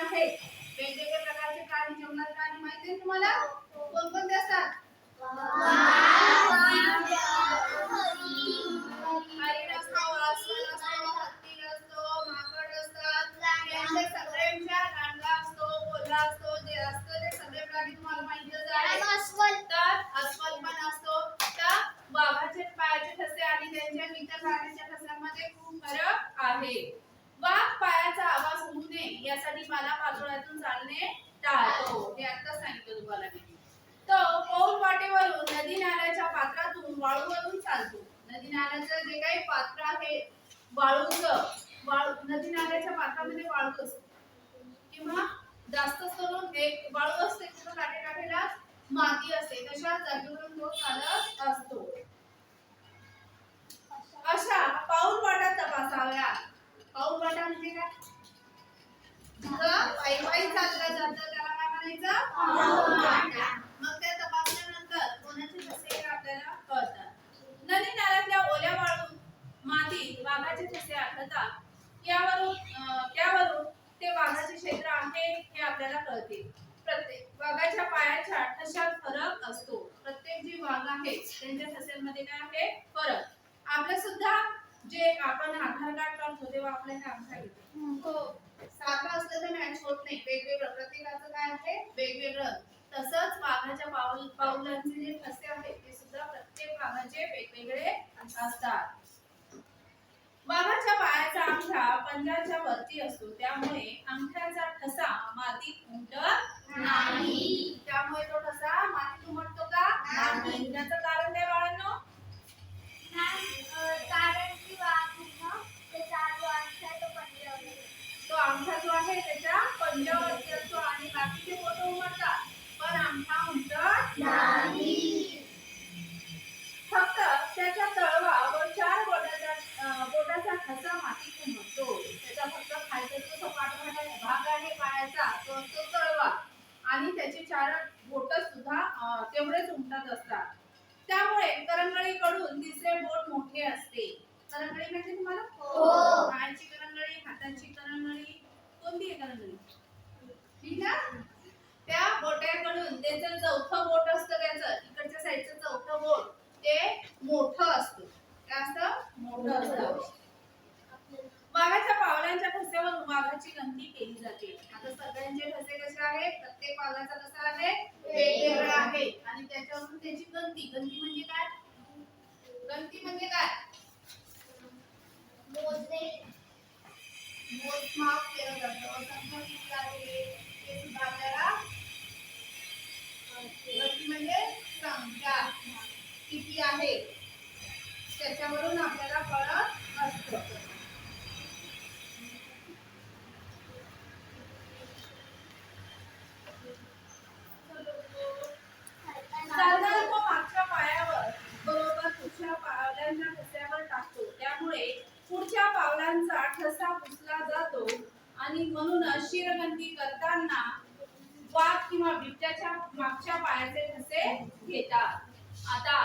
आहेत. वेगवेगळ्या प्रकारचे प्राणी, जंगलात प्राणी माहिती आहे तुम्हाला? कोणकोणते असतात? हरिण असतो, अस्वल असतो, हत्ती असतो, माकड असतात. यांच्या सगळ्यांच्या दांडगा असतो, कोल्हा असतो, जे असतं ते सगळे प्राणी तुम्हाला माहितीच आहे. तर अस्वल पण असतो. तर वाघाचे पायाचे ठसे आणि त्यांच्या इतर प्राण्यांच्या ठस्यांमध्ये खूप फरक आहे. वाघ पायाचा आवाज होऊ नये यासाठी पालापाचोळ्यातून चालणे टाळतो. हे आता सांगितलं तुम्हाला मी. तो पौल वाटेवरून नदी नाल्याच्या पात्रातून वाळूवरून चालतो. नदी नाल्याचं जे काही पात्र आहे वाळूचं, नदी नाल्याच्या पात्रामध्ये वाळू असतो किंवा जास्त करून एक वाळू असते किंवा काठेकाठेला माती असते, तशा जागेवरून तो चालत असतो. अशा पाऊल वाटा तपासाव्या. पाऊल वाटा म्हणजे काय? जिथं पायी पायी चाललं जातं त्याला काय म्हणायचं? पाऊल वाटा. मग त्या तपासल्यानंतर कोणाचे ठसे हे आपल्याला कळतात. नदी नाल्यातल्या ओल्या वाळू मातीत वाघाचे ठसे आढळतात. त्यावरून ते वाघाचे क्षेत्र आहे हे आपल्याला कळते. प्रत्येक वाघाच्या पायाच्या ठशात फरक असतो. प्रत्येक जी वाघ आहे त्यांच्या ठस्यांमध्ये काय आहे? फरक. आपलं सुद्धा जे आपण आधार कार्ड काढतो तेव्हा आपल्याला अंगठा येतो. सारखं असलं तर मॅच होत नाही. वेगवेगळं प्रत्येकाचं काय आहे? वेगवेगळं. तसंच वाघाच्या पावलांचे जे ठसे आहेत ते सुद्धा प्रत्येक वाघाचे वेगवेगळे असतात. वाघाच्या पायाचा अंगठा पंजाच्या वरती असतो, त्यामुळे अंगठ्याचा ठसा मातीत उमटत नाही. त्यामुळे तो ठसा मातीत उमटतो का? नाही. त्याचं कारण काय बाळांनो? कारण की वाघ त्याचा जो अंगठा तो पंजावर, तो अंगठा जो आहे त्याच्या पंजावरती असतो आणि बाकीचे बोट उमटतात, पण अंगठा उमटत नाही. फक्त त्याचा तळवा व 4 बोटाचा ठसा मातीत उमटतो. त्याचा फक्त खालचा जो सपाट भाग आहे पायाचा तो असतो तळवा आणि त्याचे 4 बोट सुद्धा तेवढेच उमटत असतात. त्यामुळे करंगळीकडून तिसरे बोट मोठे असते. करंगळी म्हणजे तुम्हाला? हो. पायाची करंगळी, हाताची करंगळी, कोणती आहे करंगळी? ठीक आहे. त्या बोटाकडून त्याचं चौथं बोट असतं, त्याचं इकडच्या साईडचं चौथं बोट ते मोठं असतं. काय असतं? मोठं असतं. वाघाच्या पावलांच्या ठस्यावरून वाघाची गणती केली जाते. आता सगळ्यांचे ठसे कसे आहेत? प्रत्येक पावलाचा कसा आहे? वेगवेगळा आहे आणि त्याच्यावरून त्याची गणती म्हणजे काय? गणती म्हणजे काय? मोजमाप केलं जातं. संख्या किती आहे ते सुद्धा आपल्याला गणती म्हणजे संख्या किती आहे त्याच्यावरून आपल्याला कळत असतं. चालताना तो मागच्या पायावर बरोबर पुढच्या पावलांच्या ठस्यावर टाकतो, त्यामुळे पुढच्या पावलांचा ठसा पुसला जातो आणि म्हणूनच शिरगंती करताना वाघ किंवा बिबट्याच्या मागच्या पायाचे ठसे घेतात. आता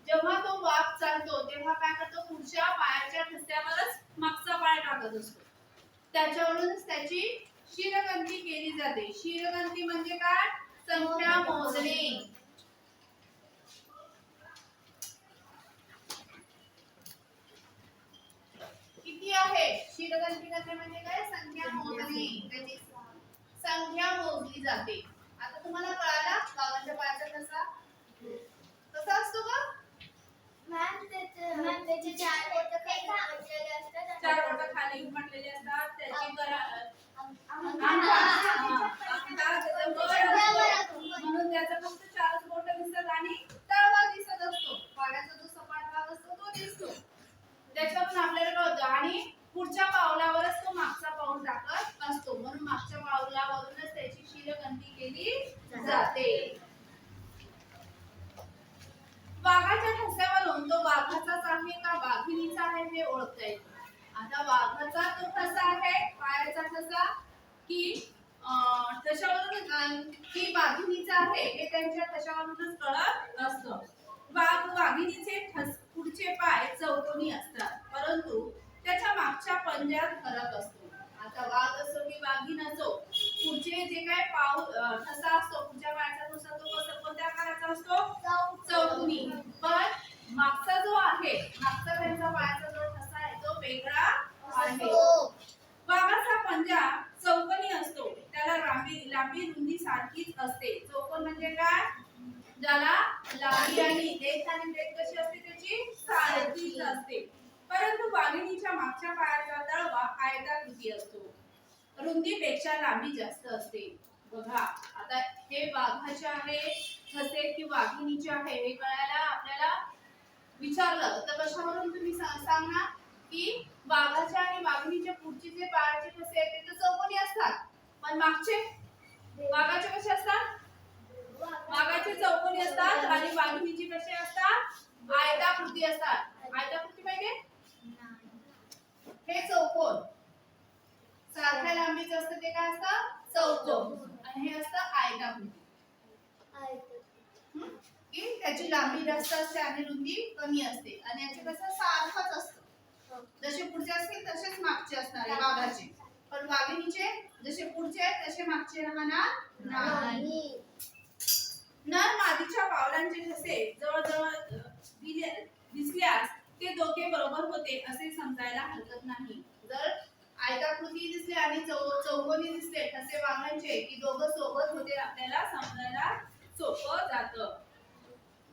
जेव्हा तो वाघ चालतो तेव्हा काय करतो? पुढच्या पायाच्या ठस्यावरच मागचा पाय टाकत असतो. त्याच्यावरूनच त्याची शिरगंती केली जाते. शिरगंती म्हणजे काय? संख्या मोजणे. किती आहे? शिरगंती करणे म्हणजे काय? संख्या मोजणे. त्याची संख्या मोजली जाते. आता तुम्हाला कळाला वाघाच्या पायाचा ठसा कसा असतो का? मॅम त्याचे 4 बोट खाली उमटलेले असतात. 4 बोट खाली उमटलेले असतात. त्याची म्हणून त्याचं फक्त 4 बोट दिसतात आणि तळवा दिसत असतो. पायाचा जो सपाट भाग असतो तो दिसतो. त्याच्यावरून आपल्याला कळतं आणि पुढच्या पावलावरच तो मागचा पाऊल टाकत असतो, म्हणून मागच्या पावलावरूनच त्याची शिरगंती केली जाते. वाघाच्या ठस्यावरून तो वाघाचाच आहे का वाघिणीचा आहे हे ओळखता येतं. आता वाघाचा तो ठसा आहे पायाचा ठसा की ठशावरून की वाघिणीचा आहे हे त्यांच्या ठशावरूनच कळत असतं. वाघिणीचे पुढचे पाय चौकोनी असतात, परंतु त्याच्या मागच्या पंजात फरक असतो. आता वाघ असो की वाघीण असो पुढच्या जे काय पाव ठसा असतो पुढच्या पायाचा ठसा तो कोणत्या आकाराचा असतो चौकोनी पण मागचा जो आहे मागचा त्यांचा पायाचा जो ठसा आहे तो वेगळा आहे वाघाचा पंजा चौकोनी असतो त्याला लांबी रुंदी सारखीच असते चौकोन म्हणजे काय ज्याला लांबी आणि लेंथ आणि ब्रेथ कशी असते त्याची सारखीच असते परंतु वाघिणीच्या मागच्या पायाचा तळवा आयताकृती असतो रुंदीपेक्षा लांबी जास्त असते बघा आता हे वाघाचे आहे ठसे की वाघिणीचे आहे हे कळायला आपल्याला विचारलं तर कशावरून तुम्ही सांगणार की वाघाच्या आणि वाघिणीच्या पुढचे जे पायाचे ठसे आहेत ते तर चौकोनी असतात पण मागचे वाघाचे कसे असतात वाघाचे चौकोनी असतात आणि वाघिणीचे कसे असतात आयताकृती असतात आयताकृती माहितीये हे चौकोन सारख्या लांबीचं असतं ते काय असतं चौकोन आणि हे असतं आयताकृती की त्याची लांबी जास्त असते आणि रुंदी कमी असते आणि याचे कसं सारखंच असतं जसे पुढचे असतील तसेच मागचे असणार आहे वाघाचे पण वाघिणीचे जसे पुढचे आहेत तसे मागचे राहणार नाही नर मादीच्या पावलांचे ठसे जवळजवळ दिसल्यास ते दोघे बरोबर होते असे समजायला हरकत नाही जर आयताकृती दिसले आणि चौकोनी दिसले ठसे वाघांचे की दोघं सोबत होते आपल्याला समजायला सोपं जातं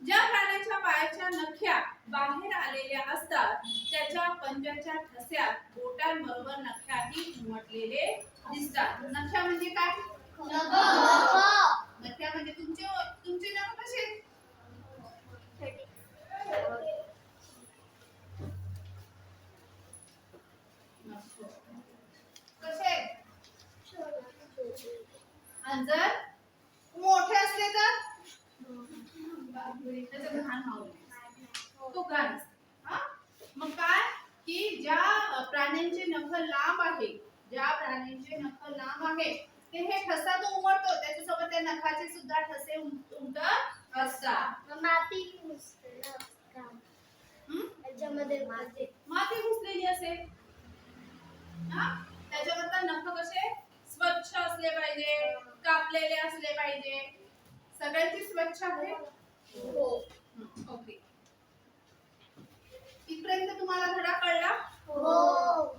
ज्या प्राण्याच्या पायाच्या नख्या बाहेर आलेल्या असतात त्याच्या पंजाच्या ठस्यात बोटांबरोबर नख्याही उमटलेले दिसतात नख्या म्हणजे काय नख्या म्हणजे तुमचे नख कसे कसे आणि जर मोठे असले तर त्याचं घाण मावळे तो घाण हा मग काय की ज्या प्राण्यांचे नख लांब आहे ज्या प्राण्यांचे नख लांब आहे ते हे ठसा तो उमटतो त्याच्यासोबत त्या नखाचे सुद्धा ठसे उमटत असतात माती त्याच्यामध्ये माती घुसलेली असेल हा त्याच्यावर नख कसे स्वच्छ असले पाहिजे कापलेले असले पाहिजे सगळ्यांची स्वच्छ आहे हो ओके इथपर्यंत तुम्हाला धडा कळला हो